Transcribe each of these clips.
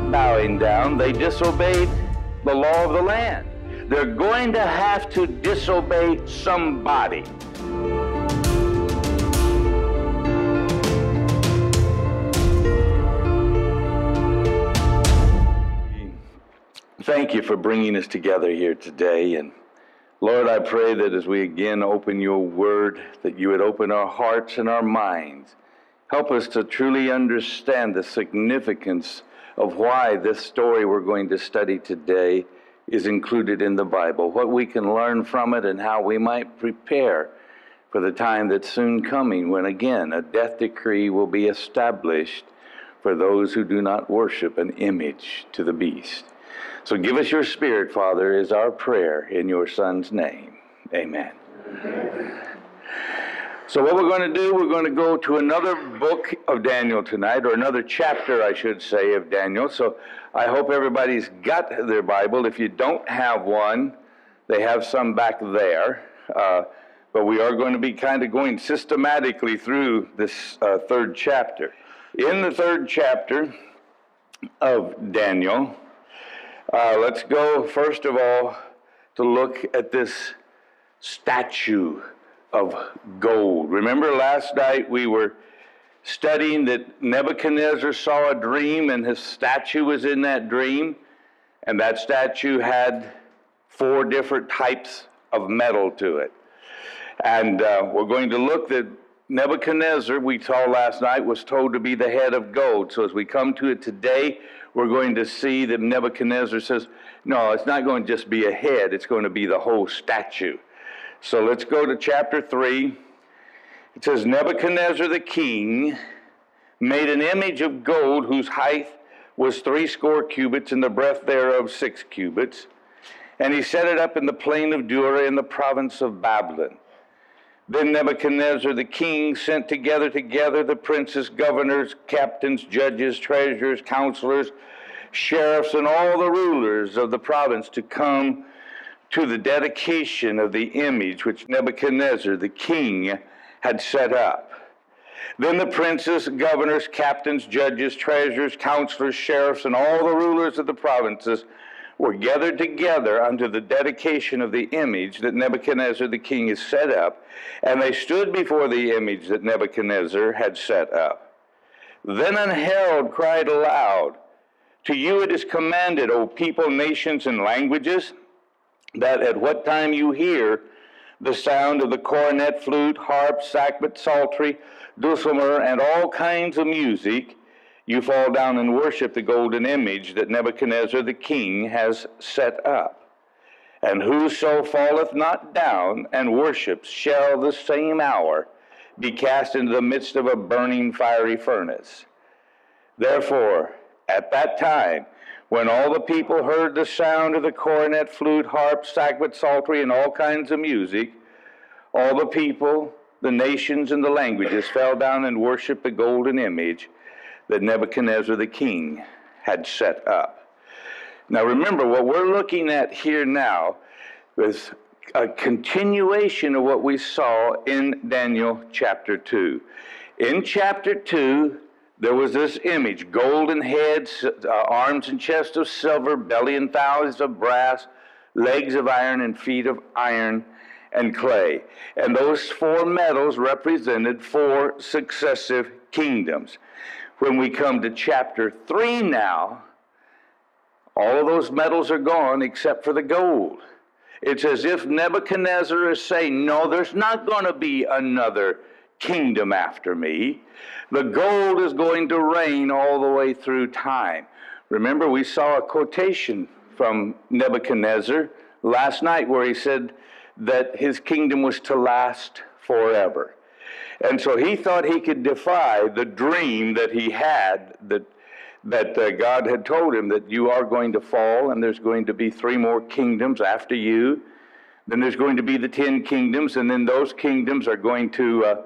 not bowing down. They disobeyed the law of the land. They're going to have to disobey somebody. Thank you for bringing us together here today. And Lord, I pray that as we again open your word, that you would open our hearts and our minds. Help us to truly understand the significance of why this story we're going to study today is included in the Bible, what we can learn from it, and how we might prepare for the time that's soon coming when, again, a death decree will be established for those who do not worship an image to the beast. So give us your Spirit, Father, is our prayer in your Son's name. Amen. So what we're going to do, we're going to go to another book of Daniel tonight, or another chapter, I should say, of Daniel. So I hope everybody's got their Bible. If you don't have one, they have some back there. But we are going to be kind of going systematically through this third chapter. In the third chapter of Daniel, let's go, first of all, to look at this statue of gold. Remember last night we were studying that Nebuchadnezzar saw a dream, and his statue was in that dream, and that statue had 4 different types of metal to it. And we're going to look that Nebuchadnezzar, we saw last night, was told to be the head of gold. So as we come to it today, we're going to see that Nebuchadnezzar says, no, it's not going to just be a head, it's going to be the whole statue. So let's go to chapter 3. It says, Nebuchadnezzar the king made an image of gold whose height was 60 cubits and the breadth thereof 6 cubits. And he set it up in the plain of Dura in the province of Babylon. Then Nebuchadnezzar the king sent together the princes, governors, captains, judges, treasurers, counselors, sheriffs, and all the rulers of the province to come to the dedication of the image which Nebuchadnezzar the king had set up. Then the princes, governors, captains, judges, treasurers, counselors, sheriffs, and all the rulers of the provinces were gathered together unto the dedication of the image that Nebuchadnezzar the king has set up, and they stood before the image that Nebuchadnezzar had set up. Then an herald cried aloud, To you it is commanded, O people, nations, and languages, that at what time you hear the sound of the cornet, flute, harp, sackbut, psaltery, dulcimer, and all kinds of music, you fall down and worship the golden image that Nebuchadnezzar the king has set up. And whoso falleth not down and worships shall the same hour be cast into the midst of a burning fiery furnace. Therefore, at that time, when all the people heard the sound of the cornet, flute, harp, sackbut, psaltery, and all kinds of music, all the people, the nations, and the languages fell down and worshiped the golden image that Nebuchadnezzar the king had set up. Now remember, what we're looking at here now is a continuation of what we saw in Daniel chapter 2. In chapter 2, there was this image, golden heads, arms and chest of silver, belly and thighs of brass, legs of iron and feet of iron and clay. And those 4 metals represented 4 successive kingdoms. When we come to chapter 3 now, all of those metals are gone except for the gold. It's as if Nebuchadnezzar is saying, no, there's not going to be another kingdom after me. The gold is going to reign all the way through time. Remember, we saw a quotation from Nebuchadnezzar last night where he said that his kingdom was to last forever. And so he thought he could defy the dream that he had, that God had told him that you are going to fall and there's going to be 3 more kingdoms after you. Then there's going to be the 10 kingdoms, and then those kingdoms are going to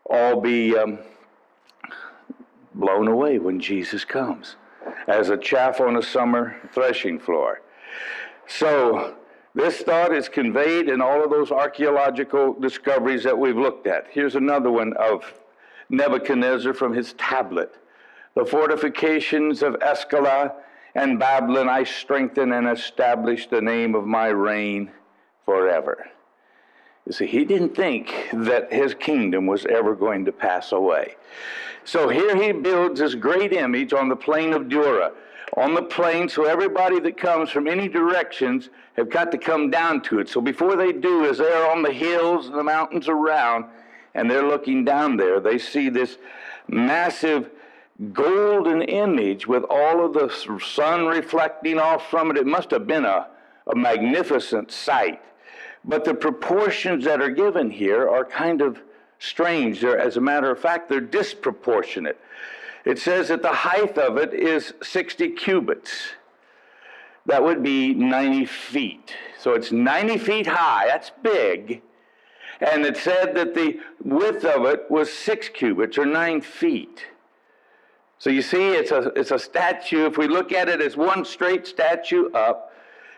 all be blown away when Jesus comes, as a chaff on a summer threshing floor. So this thought is conveyed in all of those archaeological discoveries that we've looked at. Here's another one of Nebuchadnezzar from his tablet The fortifications of Escala and Babylon I strengthen and establish the name of my reign forever. You see, he didn't think that his kingdom was ever going to pass away. So here he builds this great image on the plain of Dura. On the plain, so everybody that comes from any directions have got to come down to it. So before they do, as they're on the hills and the mountains around, and they're looking down there, they see this massive golden image with all of the sun reflecting off from it. It must have been a magnificent sight. But the proportions that are given here are kind of strange. They're, as a matter of fact, they're disproportionate. It says that the height of it is 60 cubits. That would be 90 feet. So it's 90 feet high. That's big. And it said that the width of it was 6 cubits, or 9 feet. So you see, it's a statue. If we look at it as one straight statue up,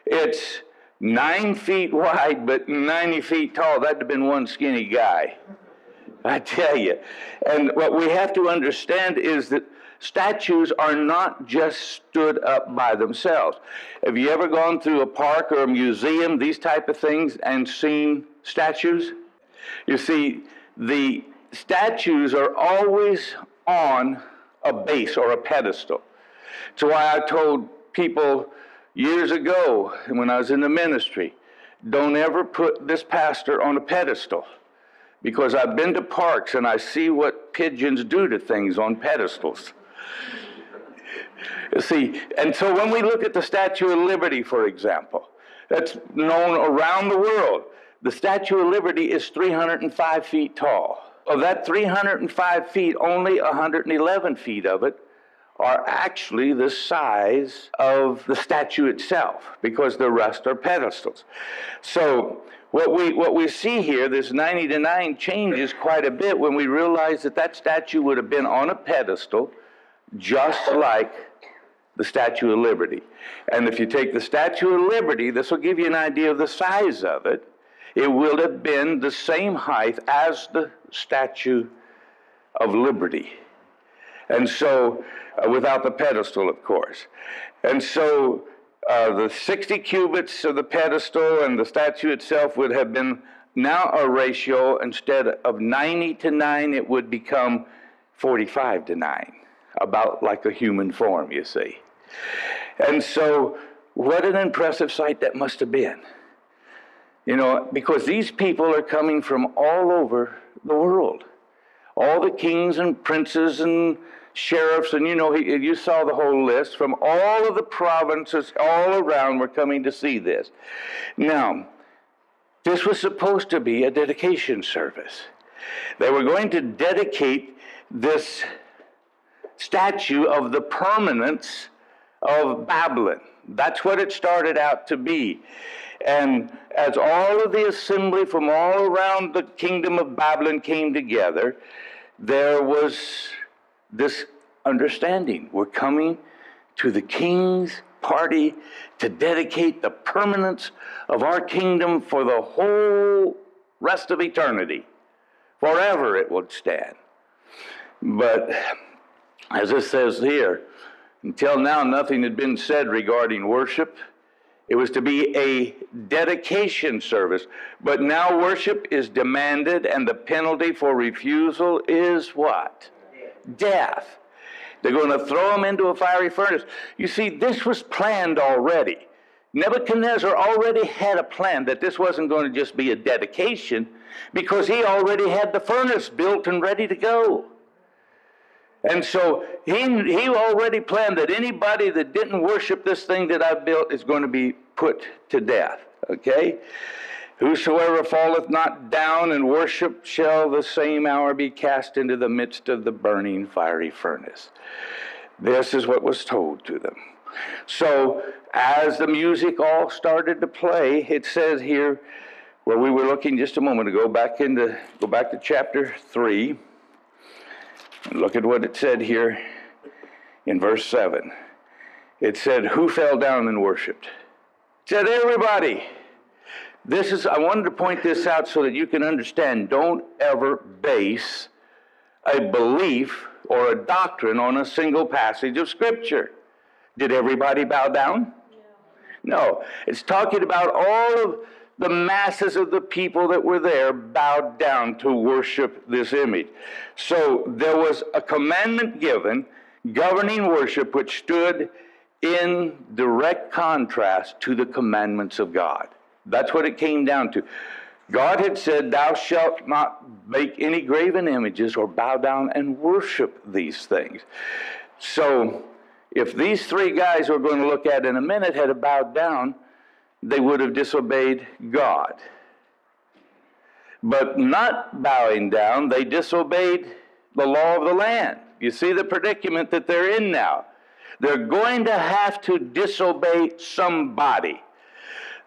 it's 9 feet wide, but 90 feet tall. That'd have been one skinny guy, I tell you. And what we have to understand is that statues are not just stood up by themselves. Have you ever gone through a park or a museum, these type of things, and seen statues? You see, the statues are always on a base or a pedestal. That's why I told people years ago when I was in the ministry, don't ever put this pastor on a pedestal, because I've been to parks and I see what pigeons do to things on pedestals. You see, and so when we look at the Statue of Liberty, for example, that's known around the world. The Statue of Liberty is 305 feet tall. Of that 305 feet, only 111 feet of it are actually the size of the statue itself, because the rest are pedestals. So what we see here, this 90 to 9, changes quite a bit when we realize that that statue would have been on a pedestal just like the Statue of Liberty. And if you take the Statue of Liberty, this will give you an idea of the size of it. It will have been the same height as the Statue of Liberty. And so, without the pedestal, of course. And so, the 60 cubits of the pedestal and the statue itself would have been now a ratio. Instead of 90 to 9, it would become 45 to 9, about like a human form, you see. And so, what an impressive sight that must have been. You know, because these people are coming from all over the world. All the kings and princes and sheriffs, and you know, you saw the whole list, from all of the provinces all around were coming to see this. Now, this was supposed to be a dedication service. They were going to dedicate this statue of the permanence of Babylon. That's what it started out to be. And as all of the assembly from all around the kingdom of Babylon came together, there was this understanding. We're coming to the king's party to dedicate the permanence of our kingdom for the whole rest of eternity. Forever it would stand. But as it says here, until now nothing had been said regarding worship. It was to be a dedication service. But now worship is demanded, and the penalty for refusal is what? Death. They're going to throw them into a fiery furnace. You see, this was planned already. Nebuchadnezzar already had a plan that this wasn't going to just be a dedication, because he already had the furnace built and ready to go. And so he already planned that anybody that didn't worship this thing that I built is going to be put to death. Okay? Whosoever falleth not down and worship shall the same hour be cast into the midst of the burning fiery furnace. This is what was told to them. So as the music all started to play, it says here, where we were looking just a moment ago, go back to chapter 3. And look at what it said here in verse 7. It said, who fell down and worshiped? It said, everybody. I wanted to point this out so that you can understand. Don't ever base a belief or a doctrine on a single passage of Scripture. Did everybody bow down? No. It's talking about all of the masses of the people that were there bowed down to worship this image. So there was a commandment given governing worship which stood in direct contrast to the commandments of God. That's what it came down to. God had said, thou shalt not make any graven images or bow down and worship these things. So if these three guys we're going to look at in a minute had bowed down, they would have disobeyed God. But not bowing down, they disobeyed the law of the land. You see the predicament that they're in now. They're going to have to disobey somebody.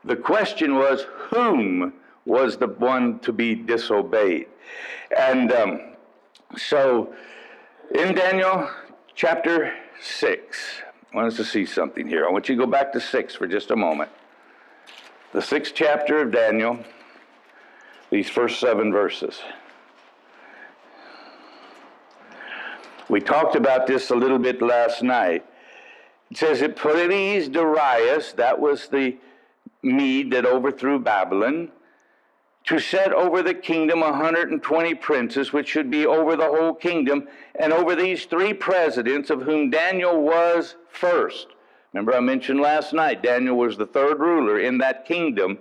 The question was, whom was the one to be disobeyed? And so in Daniel chapter 6, I want us to see something here. I want you to go back to 6 for just a moment. The 6th chapter of Daniel, these first 7 verses. We talked about this a little bit last night. It says that pleased Darius, that was the Mede that overthrew Babylon, to set over the kingdom 120 princes, which should be over the whole kingdom, and over these 3 presidents, of whom Daniel was first. Remember I mentioned last night, Daniel was the 3rd ruler in that kingdom,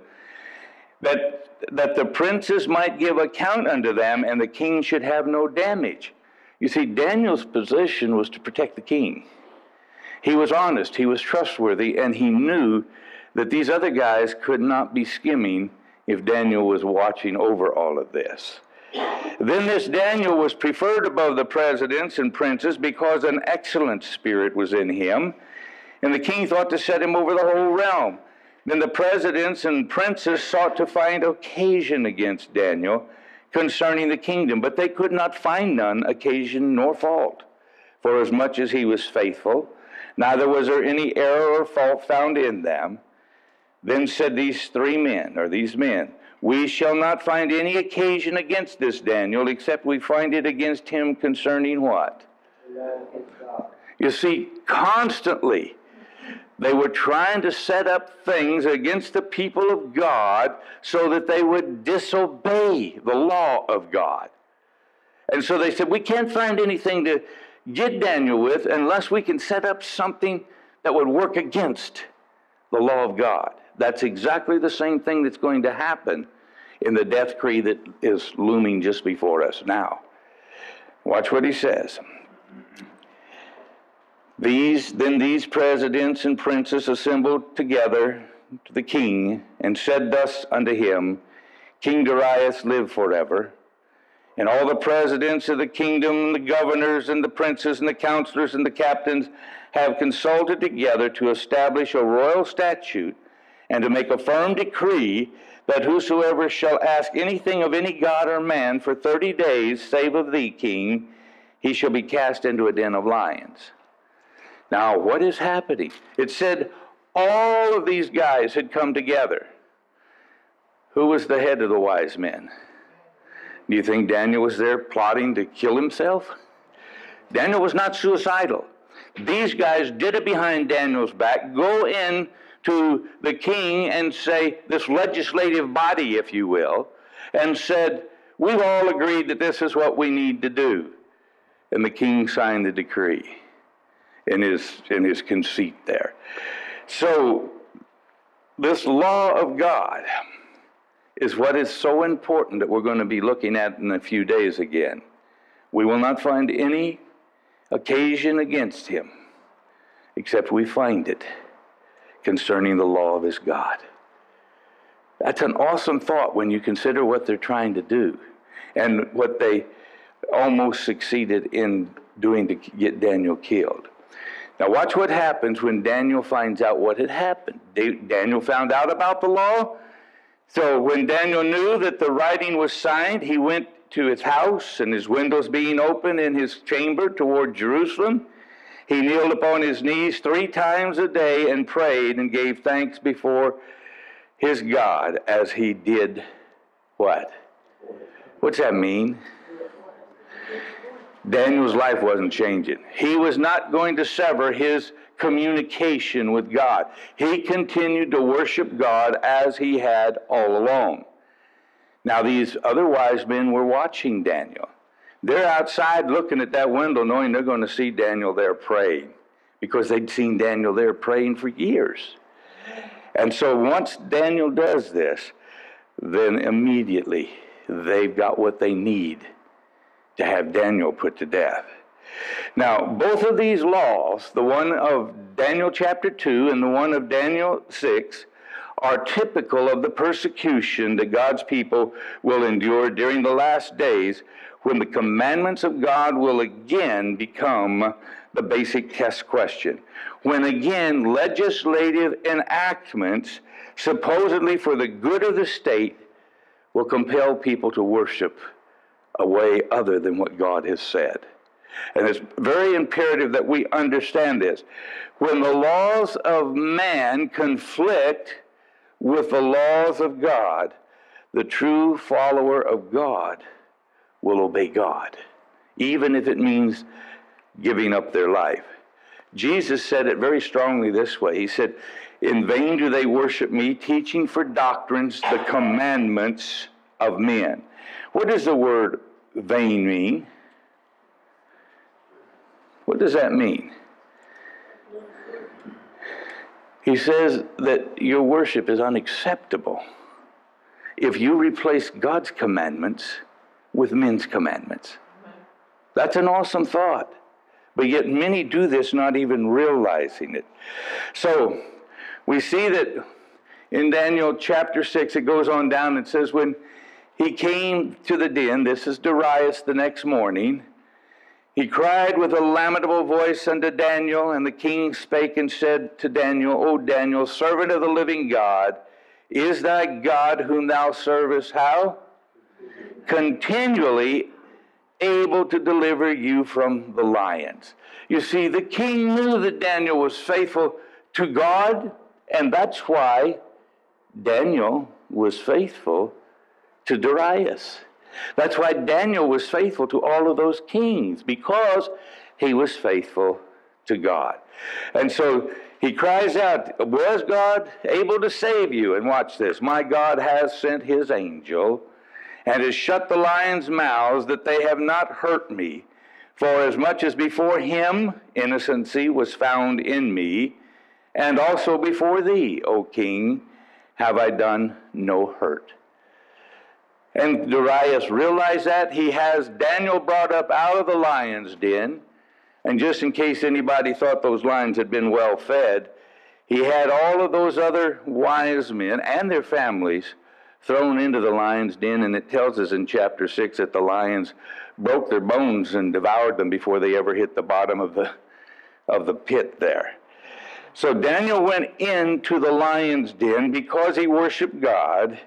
that the princes might give account unto them, and the king should have no damage. You see, Daniel's position was to protect the king. He was honest, he was trustworthy, and he knew that these other guys could not be skimming if Daniel was watching over all of this. Then this Daniel was preferred above the presidents and princes because an excellent spirit was in him, and the king thought to set him over the whole realm. Then the presidents and princes sought to find occasion against Daniel concerning the kingdom, but they could not find none occasion nor fault, for as much as he was faithful, neither was there any error or fault found in them. Then said these men, we shall not find any occasion against this Daniel, except we find it against him concerning what? You see, constantly they were trying to set up things against the people of God so that they would disobey the law of God. And so they said, we can't find anything to get Daniel with unless we can set up something that would work against the law of God. That's exactly the same thing that's going to happen in the death decree that is looming just before us now. Watch what he says. Then these presidents and princes assembled together to the king, and said thus unto him, King Darius, live forever. And all the presidents of the kingdom, the governors, and the princes, and the counselors, and the captains have consulted together to establish a royal statute, and to make a firm decree, that whosoever shall ask anything of any god or man for 30 days, save of thee, king, he shall be cast into a den of lions. Now, what is happening? It said all of these guys had come together. Who was the head of the wise men? Do you think Daniel was there plotting to kill himself? Daniel was not suicidal. These guys did it behind Daniel's back, go in to the king and say, this legislative body, if you will, and said, we've all agreed that this is what we need to do. And the king signed the decree in his conceit there. So this law of God is what is so important that we're going to be looking at in a few days again. We will not find any occasion against him except we find it concerning the law of his God. That's an awesome thought when you consider what they're trying to do and what they almost succeeded in doing to get Daniel killed. Now watch what happens when Daniel finds out what had happened. Daniel found out about the law. So when Daniel knew that the writing was signed, he went to his house, and his windows being open in his chamber toward Jerusalem, he kneeled upon his knees 3 times a day and prayed and gave thanks before his God as he did what? What's that mean? Daniel's life wasn't changing. He was not going to sever his communication with God. He continued to worship God as he had all along. Now, these other wise men were watching Daniel. They're outside looking at that window knowing they're going to see Daniel there praying, because they'd seen Daniel there praying for years. And so once Daniel does this, then immediately they've got what they need to have Daniel put to death. Now, both of these laws, the one of Daniel chapter 2 and the one of Daniel 6, are typical of the persecution that God's people will endure during the last days, when the commandments of God will again become the basic test question. When again legislative enactments, supposedly for the good of the state, will compel people to worship a way other than what God has said. And it's very imperative that we understand this. When the laws of man conflict with the laws of God, the true follower of God will obey God, even if it means giving up their life. Jesus said it very strongly this way. He said, "In vain do they worship me, teaching for doctrines the commandments of men." What does the word vain mean? What does that mean? He says that your worship is unacceptable if you replace God's commandments with men's commandments. That's an awesome thought. But yet many do this not even realizing it. So we see that in Daniel chapter 6, it goes on down and says, when he came to the den, this is Darius, the next morning, he cried with a lamentable voice unto Daniel, and the king spake and said to Daniel, O Daniel, servant of the living God, is thy God whom thou servest how? Continually able to deliver you from the lions. You see, the king knew that Daniel was faithful to God, and that's why Daniel was faithful to Darius. That's why Daniel was faithful to all of those kings, because he was faithful to God. And so he cries out, was God able to save you? And watch this. My God has sent his angel and has shut the lions' mouths, that they have not hurt me. For as much as before him innocency was found in me, and also before thee, O king, have I done no hurt. And Darius realized that. He has Daniel brought up out of the lion's den. And just in case anybody thought those lions had been well fed, he had all of those other wise men and their families thrown into the lion's den. And it tells us in chapter 6 that the lions broke their bones and devoured them before they ever hit the bottom of the pit there. So Daniel went into the lion's den because he worshiped God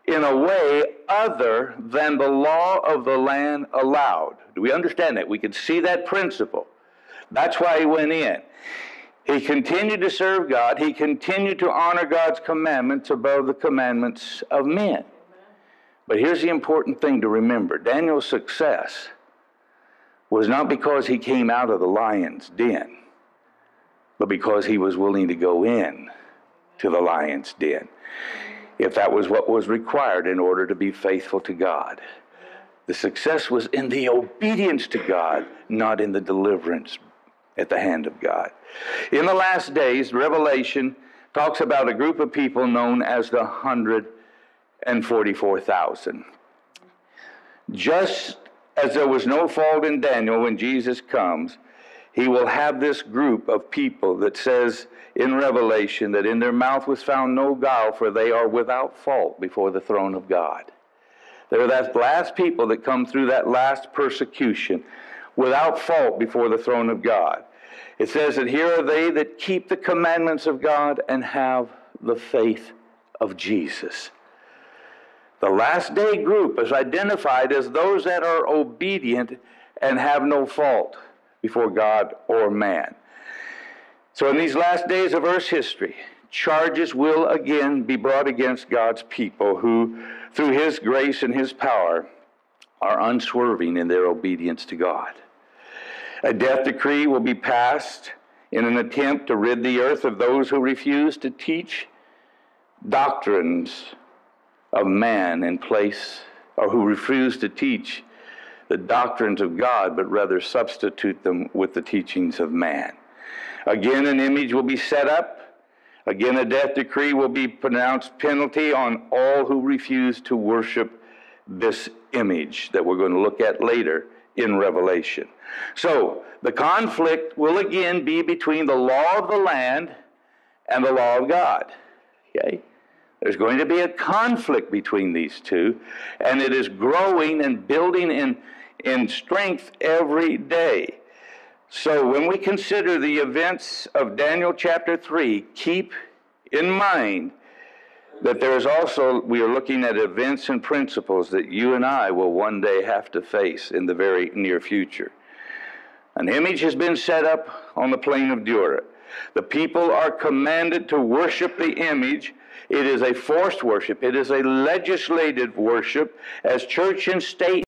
in a way other than the law of the land allowed. Do we understand that? We can see that principle. That's why he went in. He continued to serve God. He continued to honor God's commandments above the commandments of men. But here's the important thing to remember. Daniel's success was not because he came out of the lion's den, but because he was willing to go in to the lion's den, if that was what was required in order to be faithful to God. The success was in the obedience to God, not in the deliverance at the hand of God. In the last days, Revelation talks about a group of people known as the 144,000. Just as there was no fault in Daniel when Jesus comes, he will have this group of people that says in Revelation that in their mouth was found no guile, for they are without fault before the throne of God. They're that last people that come through that last persecution without fault before the throne of God. It says that here are they that keep the commandments of God and have the faith of Jesus. The last day group is identified as those that are obedient and have no fault before God or man. So in these last days of Earth's history, charges will again be brought against God's people who, through his grace and his power, are unswerving in their obedience to God. A death decree will be passed in an attempt to rid the earth of those who refuse to teach doctrines of man in place, or who refuse to teach the doctrines of God, but rather substitute them with the teachings of man. Again, an image will be set up. Again, a death decree will be pronounced penalty on all who refuse to worship this image that we're going to look at later in Revelation. So, the conflict will again be between the law of the land and the law of God. Okay? There's going to be a conflict between these two, and it is growing and building in strength every day. So when we consider the events of Daniel chapter 3, keep in mind that there is also, we are looking at events and principles that you and I will one day have to face in the very near future. An image has been set up on the plain of Dura. The people are commanded to worship the image. It is a forced worship. It is a legislated worship as church and state